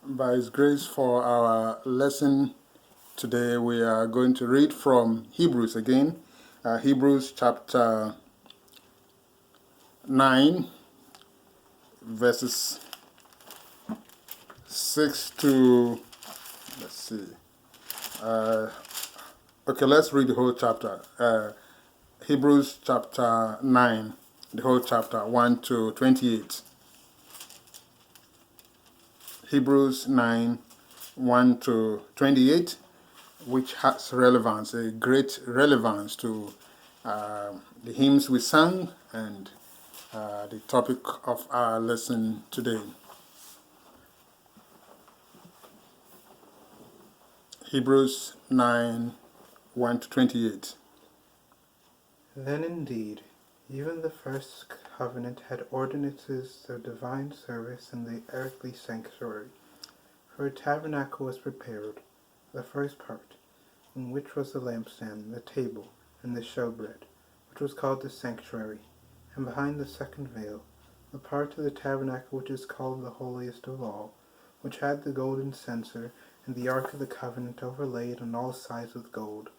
By His grace, for our lesson today, we are going to read from Hebrews again. Hebrews chapter 9, verses 6 to, let's see. Okay, let's read the whole chapter. Hebrews chapter 9, the whole chapter, 1 to 28. Hebrews 9, 1 to 28, which has relevance, a great relevance to the hymns we sang and the topic of our lesson today. Hebrews 9, 1 to 28. Then indeed, even the first covenant had ordinances of divine service in the earthly sanctuary. For a tabernacle was prepared, the first part, in which was the lampstand, the table, and the showbread, which was called the sanctuary, and behind the second veil, the part of the tabernacle which is called the holiest of all, which had the golden censer, and the ark of the covenant overlaid on all sides with gold,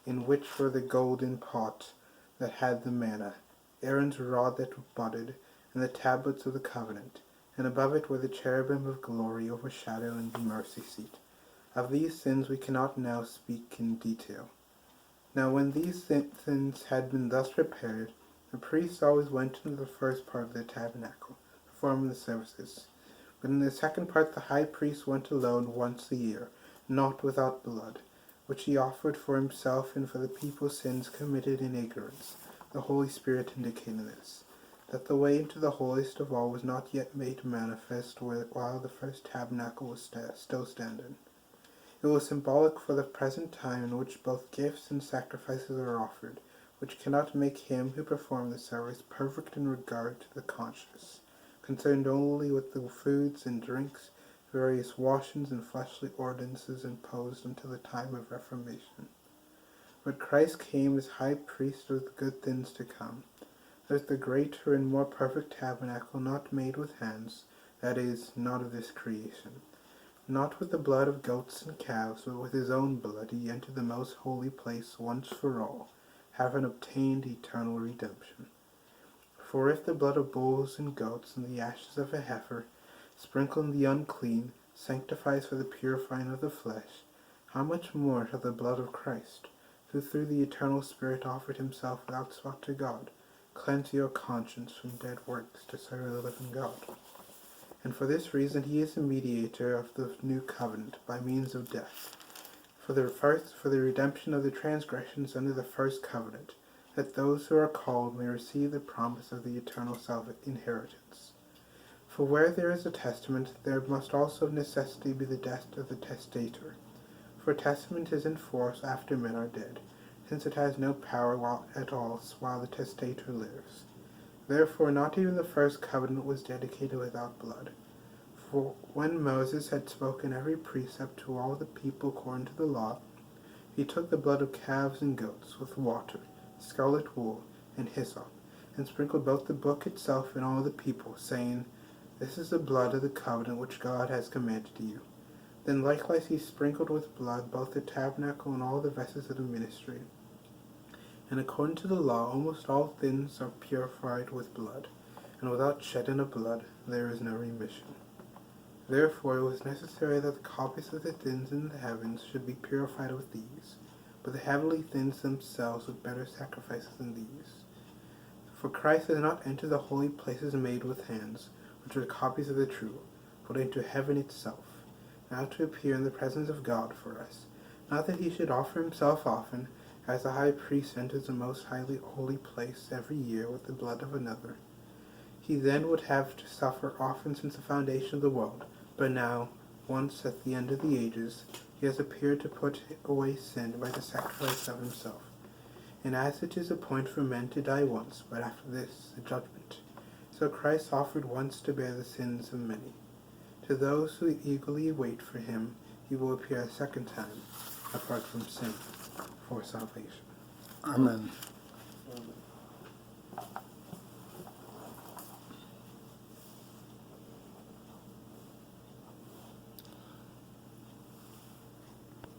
in which were the golden pot that had the manna, Aaron's rod that budded, and the tablets of the covenant, and above it were the cherubim of glory overshadowing the mercy seat. Of these things we cannot now speak in detail. Now when these things had been thus prepared, the priest always went into the first part of the tabernacle, performing the services. But in the second part the high priest went alone once a year, not without blood, which he offered for himself and for the people's sins committed in ignorance, the Holy Spirit indicating this, that the way into the holiest of all was not yet made manifest while the first tabernacle was still standing. It was symbolic for the present time in which both gifts and sacrifices are offered, which cannot make him who performed the service perfect in regard to the conscience, concerned only with the foods and drinks, various washings and fleshly ordinances imposed until the time of Reformation. But Christ came as high priest of the good things to come, as the greater and more perfect tabernacle not made with hands, that is, not of this creation. Not with the blood of goats and calves, but with his own blood he entered the most holy place once for all, having obtained eternal redemption. For if the blood of bulls and goats and the ashes of a heifer, sprinkling the unclean, sanctifies for the purifying of the flesh, how much more shall the blood of Christ, who through the eternal Spirit offered himself without spot to God, cleanse your conscience from dead works to serve the living God? And for this reason he is the mediator of the new covenant by means of death, for the redemption of the transgressions under the first covenant, that those who are called may receive the promise of the eternal inheritance. For where there is a testament, there must also of necessity be the death of the testator. For testament is in force after men are dead, since it has no power at all while the testator lives. Therefore not even the first covenant was dedicated without blood. For when Moses had spoken every precept to all the people according to the law, he took the blood of calves and goats with water, scarlet wool, and hyssop, and sprinkled both the book itself and all the people, saying, This is the blood of the covenant which God has commanded you. Then likewise he sprinkled with blood both the tabernacle and all the vessels of the ministry. And according to the law, almost all things are purified with blood, and without shedding of blood there is no remission. Therefore it was necessary that the copies of the things in the heavens should be purified with these, but the heavenly things themselves with better sacrifices than these. For Christ has not entered the holy places made with hands, which are copies of the true, but into heaven itself, now to appear in the presence of God for us, not that he should offer himself often, as the high priest enters the most highly holy place every year with the blood of another. He then would have to suffer often since the foundation of the world, but now, once at the end of the ages, he has appeared to put away sin by the sacrifice of himself. And as it is appointed for men to die once, but after this, the judgment, so Christ offered once to bear the sins of many. To those who eagerly wait for him, he will appear a second time, apart from sin, for salvation. Amen.